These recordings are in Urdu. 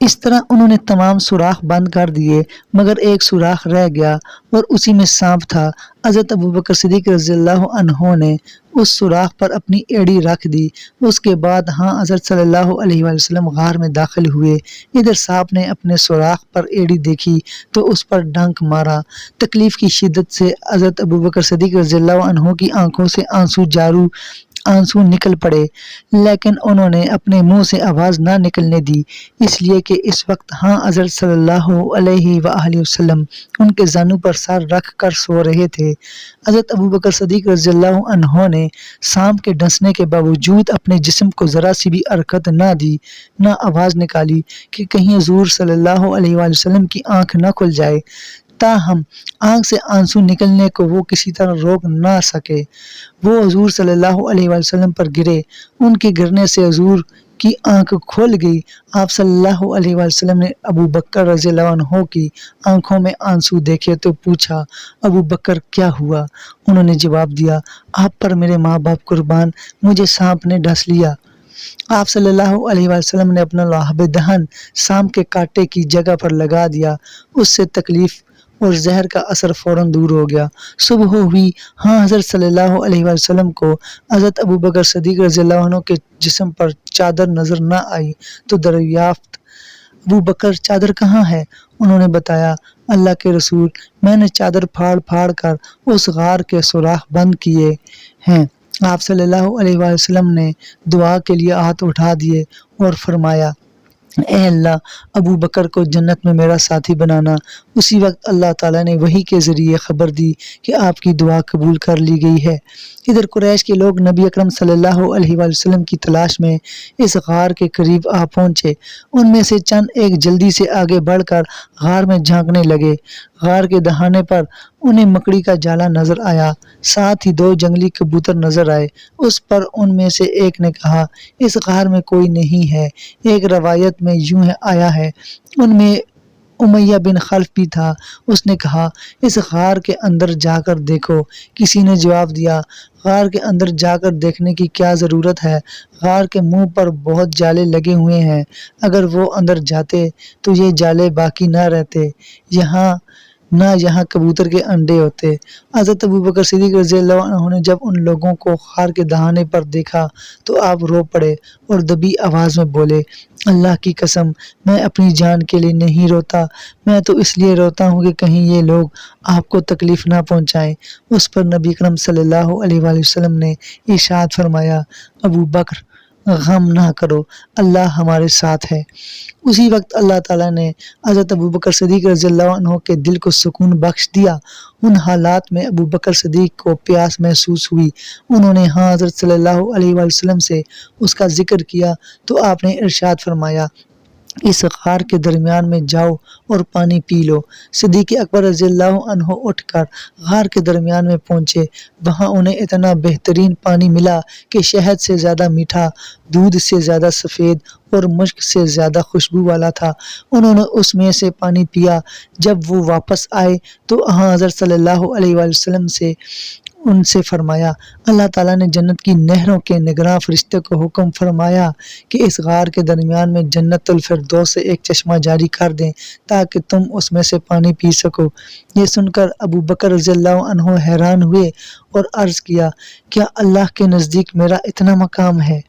اس طرح انہوں نے تمام سوراخ بند کر دیے مگر ایک سوراخ رہ گیا اور اسی میں سانپ تھا۔ حضرت ابوبکر صدیق رضی اللہ عنہ نے اس سوراخ پر اپنی ایڑی رکھ دی۔ اس کے بعد حضرت صلی اللہ علیہ وآلہ وسلم غار میں داخل ہوئے۔ ادھر سانپ نے اپنے سوراخ پر ایڑی دیکھی تو اس پر ڈنک مارا۔ تکلیف کی شدت سے حضرت ابوبکر صدیق رضی اللہ عنہ کی آنکھوں سے آنسو نکل پڑے، لیکن انہوں نے اپنے منہ سے آواز نہ نکلنے دی، اس لیے کہ اس وقت حضرت صلی اللہ علیہ وآلہ وسلم ان کے زانو پر سر رکھ کر سو رہے تھے۔ حضرت ابوبکر صدیق رضی اللہ عنہ نے سانپ کے ڈسنے کے باوجود اپنے جسم کو ذرا سی بھی حرکت نہ دی، نہ آواز نکالی کہ کہیں حضور صلی اللہ علیہ وآلہ وسلم کی آنکھ نہ کھل جائے۔ تاہم آنکھ سے آنسو نکلنے کو وہ کسی طرح روک نہ سکے۔ وہ حضور صلی اللہ علیہ وآلہ وسلم پر گرے، ان کے گرنے سے حضور کی آنکھ کھل گئی۔ آپ صلی اللہ علیہ وآلہ وسلم نے ابو بکر رضی اللہ عنہ کی آنکھوں میں آنسو دیکھے تو پوچھا، ابو بکر کیا ہوا؟ انہوں نے جواب دیا، آپ پر میرے ماں باپ قربان، مجھے سانپ نے ڈس لیا۔ آپ صلی اللہ علیہ وآلہ وسلم نے اپنا لعاب دہن سانپ کے کانٹے کی جگہ پر لگا دیا، اس سے تکلیف اور زہر کا اثر فوراً دور ہو گیا۔ صبح ہوئی، حضرت صلی اللہ علیہ وآلہ وسلم کو حضرت ابوبکر صدیق رضی اللہ عنہ کے جسم پر چادر نظر نہ آئی تو دریافت، ابو بکر چادر کہاں ہے؟ انہوں نے بتایا، اللہ کے رسول، میں نے چادر پھاڑ کر اس غار کے سوراخ بند کیے ہیں۔ آپ صلی اللہ علیہ وآلہ وسلم نے دعا کے لیے ہاتھ اٹھا دیے اور فرمایا، اے اللہ، ابو بکر کو جنت میں میرا ساتھی بنانا۔ اسی وقت اللہ تعالیٰ نے وحی کے ذریعے خبر دی کہ آپ کی دعا قبول کر لی گئی ہے۔ ادھر قریش کے لوگ نبی اکرم صلی اللہ علیہ وآلہ وسلم کی تلاش میں اس غار کے قریب آ پہنچے۔ ان میں سے چند ایک جلدی سے آگے بڑھ کر غار میں جھانکنے لگے۔ غار کے دہانے پر انہیں مکڑی کا جالا نظر آیا، ساتھ ہی 2 جنگلی کبوتر نظر آئے۔ اس پر ان میں سے ایک نے کہا، اس غار میں کوئی نہیں ہے۔ ایک روایت میں یوں آیا ہے، ان میں امیہ بن خلف بھی تھا، اس نے کہا، اس غار کے اندر جا کر دیکھو۔ کسی نے جواب دیا، غار کے اندر جا کر دیکھنے کی کیا ضرورت ہے؟ غار کے منہ پر بہت جالے لگے ہوئے ہیں، اگر وہ اندر جاتے تو یہ جالے باقی نہ رہتے، یہاں کبوتر کے انڈے ہوتے۔ حضرت ابوبکر صدیق رضی اللہ عنہ نے جب ان لوگوں کو غار کے دہانے پر دیکھا تو آپ رو پڑے اور دبی آواز میں بولے، اللہ کی قسم، میں اپنی جان کے لیے نہیں روتا، میں تو اس لیے روتا ہوں کہ کہیں یہ لوگ آپ کو تکلیف نہ پہنچائیں۔ اس پر نبی اکرم صلی اللہ علیہ وآلہ وسلم نے ارشاد فرمایا، ابو بکر، غم نہ کرو، اللہ ہمارے ساتھ ہے۔ اسی وقت اللہ تعالیٰ نے حضرت ابوبکر صدیق رضی اللہ عنہ کے دل کو سکون بخش دیا۔ ان حالات میں ابوبکر صدیق کو پیاس محسوس ہوئی۔ انہوں نے حضرت صلی اللہ علیہ وآلہ وسلم سے اس کا ذکر کیا تو آپ نے ارشاد فرمایا، اس غار کے درمیان میں جاؤ اور پانی پی لو۔ صدیق اکبر رضی اللہ عنہ اٹھ کر غار کے درمیان میں پہنچے۔ وہاں انہیں اتنا بہترین پانی ملا کہ شہد سے زیادہ میٹھا، دودھ سے زیادہ سفید اور مشک سے زیادہ خوشبو والا تھا۔ انہوں نے اس میں سے پانی پیا۔ جب وہ واپس آئے تو حضرت صلی اللہ علیہ وآلہ وسلم سے ان سے فرمایا، اللہ تعالیٰ نے جنت کی نہروں کے نگراں فرشتے کو حکم فرمایا کہ اس غار کے درمیان میں جنت الفردوس سے ایک چشمہ جاری کر دیں تاکہ تم اس میں سے پانی پی سکو۔ یہ سن کر ابو بکر رضی اللہ عنہ حیران ہوئے اور عرض کیا، کیا اللہ کے نزدیک میرا اتنا مقام ہے؟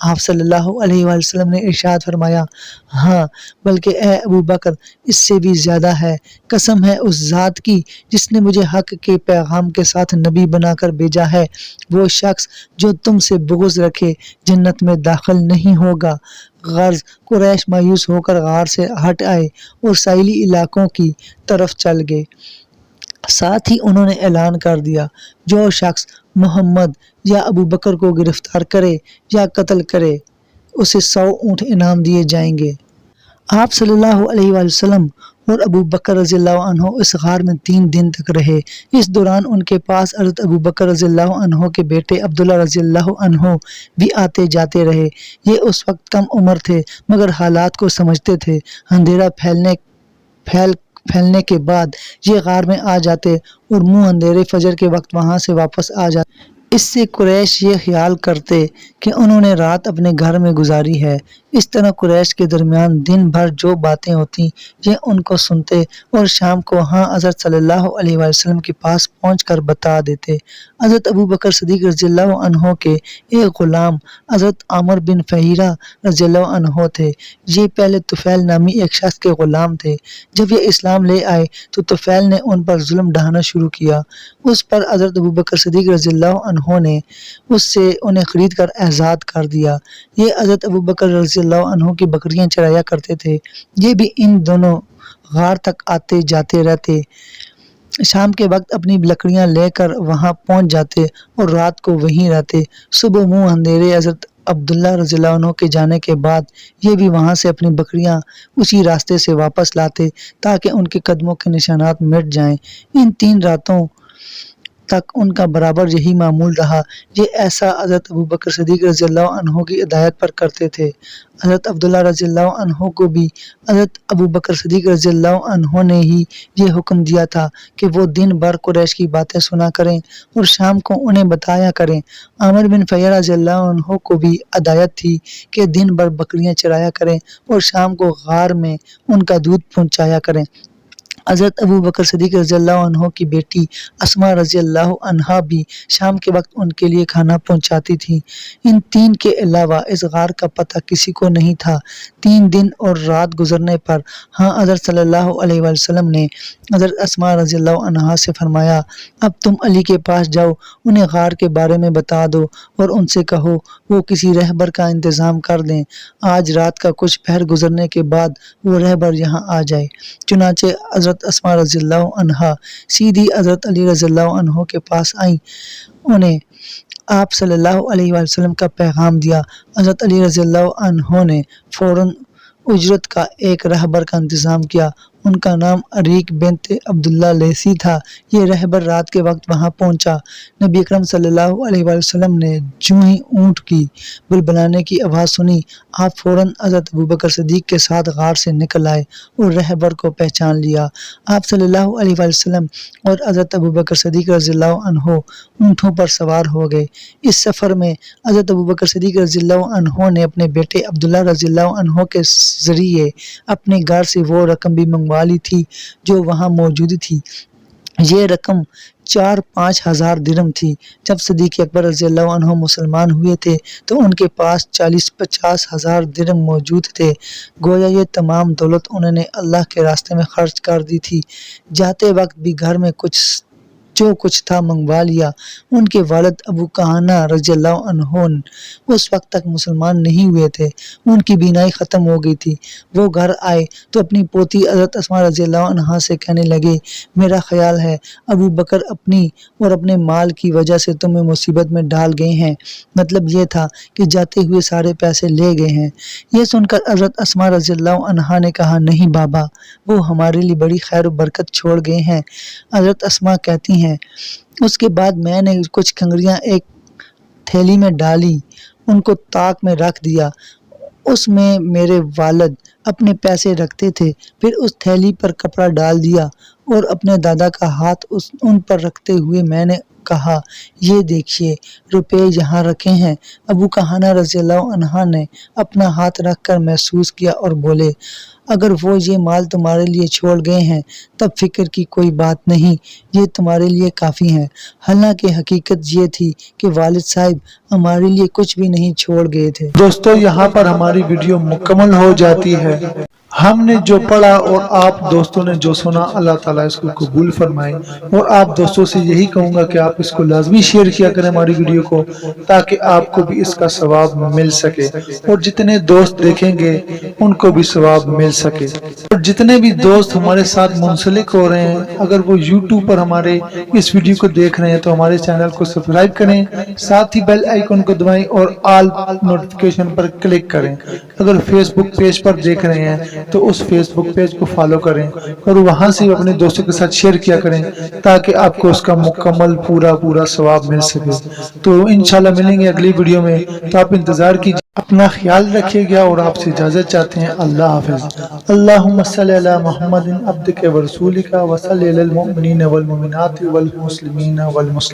آپ صلی اللہ علیہ وآلہ وسلم نے ارشاد فرمایا، ہاں، بلکہ اے ابو بکر، اس سے بھی زیادہ ہے۔ قسم ہے اس ذات کی جس نے مجھے حق کے پیغام کے ساتھ نبی بنا کر بھیجا ہے، وہ شخص جو تم سے بغض رکھے جنت میں داخل نہیں ہوگا۔ غرض قریش مایوس ہو کر غار سے ہٹ آئے اور ساحلی علاقوں کی طرف چل گئے۔ ساتھ ہی انہوں نے اعلان کر دیا، جو شخص محمد یا ابو بکر کو گرفتار کرے یا قتل کرے اسے 100 اونٹ انعام دیے جائیں گے۔ آپ صلی اللہ علیہ وآلہ وسلم اور ابو بکر رضی اللہ عنہ اس غار میں 3 دن تک رہے۔ اس دوران ان کے پاس حضرت ابو بکر رضی اللہ عنہ کے بیٹے عبداللہ رضی اللہ عنہ بھی آتے جاتے رہے۔ یہ اس وقت کم عمر تھے مگر حالات کو سمجھتے تھے۔ اندھیرا پھیلنے کے بعد یہ غار میں آ جاتے اور منہ اندھیرے فجر کے وقت وہاں سے واپس آ جاتے۔ اس سے قریش یہ خیال کرتے کہ انہوں نے رات اپنے گھر میں گزاری ہے۔ اس طرح قریش کے درمیان دن بھر جو باتیں ہوتی یہ ان کو سنتے اور شام کو ہاں حضرت صلی اللہ علیہ وآلہ وسلم کے پاس پہنچ کر بتا دیتے۔ حضرت ابو بکر صدیق رضی اللہ عنہ کے ایک غلام حضرت عامر بن فہیرہ رضی اللہ عنہ تھے۔ یہ پہلے طفیل نامی ایک شخص کے غلام تھے۔ جب یہ اسلام لے آئے تو طفیل نے ان پر ظلم ڈھانا شروع کیا۔ اس پر حضرت ابو بکر صدیق رضی اللہ عنہ نے اس سے انہیں خرید کر آزاد کر دیا۔ یہ حضرت ابو بکر رضی اللہ عنہ کی بکریاں چرایا کرتے تھے۔ یہ بھی ان دونوں غار تک آتے جاتے رہتے۔ شام کے وقت اپنی لکڑیاں لے کر وہاں پہنچ جاتے اور رات کو وہیں رہتے۔ صبح منہ اندھیرے حضرت عبداللہ رضی اللہ عنہ کے جانے کے بعد یہ بھی وہاں سے اپنی بکریاں اسی راستے سے واپس لاتے تاکہ ان کے قدموں کے نشانات مٹ جائیں۔ ان 3 راتوں تک ان کا برابر یہی معمول رہا۔ یہ ایسا حضرت ابو بکر صدیق رضی اللہ عنہ کی ہدایت پر کرتے تھے۔ حضرت عبداللہ رضی اللہ عنہ کو بھی حضرت ابو بکر صدیق رضی اللہ عنہ نے ہی یہ حکم دیا تھا کہ وہ دن بھر قریش کی باتیں سنا کریں اور شام کو انہیں بتایا کریں۔ عامر بن فہیرہ رضی اللہ عنہ کو بھی ہدایت تھی کہ دن بھر بکریاں چرایا کریں اور شام کو غار میں ان کا دودھ پہنچایا کریں۔ حضرت ابو بکر صدیق رضی اللہ عنہ کی بیٹی اسماء رضی اللہ عنہا بھی شام کے وقت ان کے لیے کھانا پہنچاتی تھی۔ ان 3 کے علاوہ اس غار کا پتہ کسی کو نہیں تھا۔ 3 دن اور رات گزرنے پر ہاں حضرت صلی اللہ علیہ وآلہ وسلم نے حضرت اسماء رضی اللہ عنہا سے فرمایا، اب تم علی کے پاس جاؤ، انہیں غار کے بارے میں بتا دو اور ان سے کہو وہ کسی رہبر کا انتظام کر دیں۔ آج رات کا کچھ پہر گزرنے کے بعد وہ رہبر یہاں آ جائے۔ چنانچہ حضرت اسماء رضی اللہ عنہا سیدھی حضرت علی رضی اللہ عنہ کے پاس آئیں۔ انہیں آپ صلی اللہ علیہ وآلہ وسلم کا پیغام دیا۔ حضرت علی رضی اللہ عنہ نے فوراً اجرت کا ایک رہبر کا انتظام کیا۔ ان کا نام عریق بنت عبداللہ لیثی تھا۔ یہ رہبر رات کے وقت وہاں پہنچا۔ نبی اکرم صلی اللہ علیہ وآلہ وسلم نے جوں ہی اونٹ کی بلبلانے کی آواز سنی، آپ فوراً حضرت ابو بکر صدیق کے ساتھ غار سے نکل آئے اور رہبر کو پہچان لیا۔ آپ صلی اللہ علیہ وآلہ وسلم اور حضرت ابو بکر صدیق رضی اللہ عنہ اونٹوں پر سوار ہو گئے۔ اس سفر میں حضرت ابو بکر صدیق رضی اللہ عنہ نے اپنے بیٹے عبداللہ رضی اللہ عنہ کے ذریعے اپنے گھر سے وہ رقم بھی منگوا لی تھی جو وہاں موجود تھی۔ یہ رقم 4-5 ہزار درم تھی۔ جب صدیق اکبر رضی اللہ عنہ مسلمان ہوئے تھے تو ان کے پاس 40-50 ہزار درم موجود تھے۔ گویا یہ تمام دولت انہوں نے اللہ کے راستے میں خرچ کر دی تھی۔ جاتے وقت بھی گھر میں جو کچھ تھا منگوا لیا۔ ان کے والد ابو کہانہ رضی اللہ عنہ اس وقت تک مسلمان نہیں ہوئے تھے۔ ان کی بینائی ختم ہو گئی تھی۔ وہ گھر آئے تو اپنی پوتی حضرت اسماء رضی اللہ عنہا سے کہنے لگے، میرا خیال ہے ابو بکر اپنی اور اپنے مال کی وجہ سے تمہیں مصیبت میں ڈال گئے ہیں۔ مطلب یہ تھا کہ جاتے ہوئے سارے پیسے لے گئے ہیں۔ یہ سن کر حضرت اسماء رضی اللہ عنہا نے کہا، نہیں بابا، وہ ہمارے لیے بڑی خیر و برکت چھوڑ گئے ہیں۔ حضرت اسماء کہتی ہیں، اس کے بعد میں نے کچھ کنگریاں ایک تھیلی میں ڈالی، ان کو طاق میں رکھ دیا۔ اس میں میرے والد اپنے پیسے رکھتے تھے۔ پھر اس تھیلی پر کپڑا ڈال دیا اور اپنے دادا کا ہاتھ ان پر رکھتے ہوئے میں نے کہا، یہ دیکھیے روپے یہاں رکھے ہیں۔ ابو کہانہ رضی اللہ عنہ نے اپنا ہاتھ رکھ کر محسوس کیا اور بولے، اگر وہ یہ مال تمہارے لیے چھوڑ گئے ہیں تب فکر کی کوئی بات نہیں، یہ تمہارے لیے کافی ہیں۔ حالانکہ حقیقت یہ تھی کہ والد صاحب ہمارے لیے کچھ بھی نہیں چھوڑ گئے تھے۔ دوستو یہاں پر ہماری ویڈیو مکمل ہو جاتی ہے۔ ہم نے جو پڑھا اور آپ دوستوں نے جو سنا، اللہ تعالیٰ اس کو قبول فرمائے۔ اور آپ دوستوں سے یہی کہوں گا کہ آپ اس کو لازمی شیئر کیا کریں ہماری ویڈیو کو، تاکہ آپ کو بھی اس کا ثواب مل سکے اور جتنے دوست دیکھیں گے ان کو بھی ثواب مل سکے۔ اور جتنے بھی دوست ہمارے ساتھ منسلک ہو رہے ہیں، اگر وہ یوٹیوب پر ہمارے اس ویڈیو کو دیکھ رہے ہیں تو ہمارے چینل کو سبسکرائب کریں، ساتھ ہی بیل آئیکن کو دبائیں اور آل نوٹیفیکیشن پر کلک کریں۔ اگر فیس بک پیج پر دیکھ رہے ہیں تو اس فیس بک پیج کو فالو کریں اور وہاں سے اپنے دوستوں کے ساتھ شیئر کیا کریں، تاکہ آپ کو اس کا مکمل پورا ثواب مل سکے۔ تو انشاءاللہ ملیں گے اگلی ویڈیو میں، تو آپ انتظار کیجیے۔ اپنا خیال رکھیے گا اور آپ سے اجازت چاہتے ہیں۔ اللہ حافظ۔ اللہم صلی علی محمد عبدک ورسولک وصلی علی المؤمنین والمؤمنات والمسلمین والمسلمات۔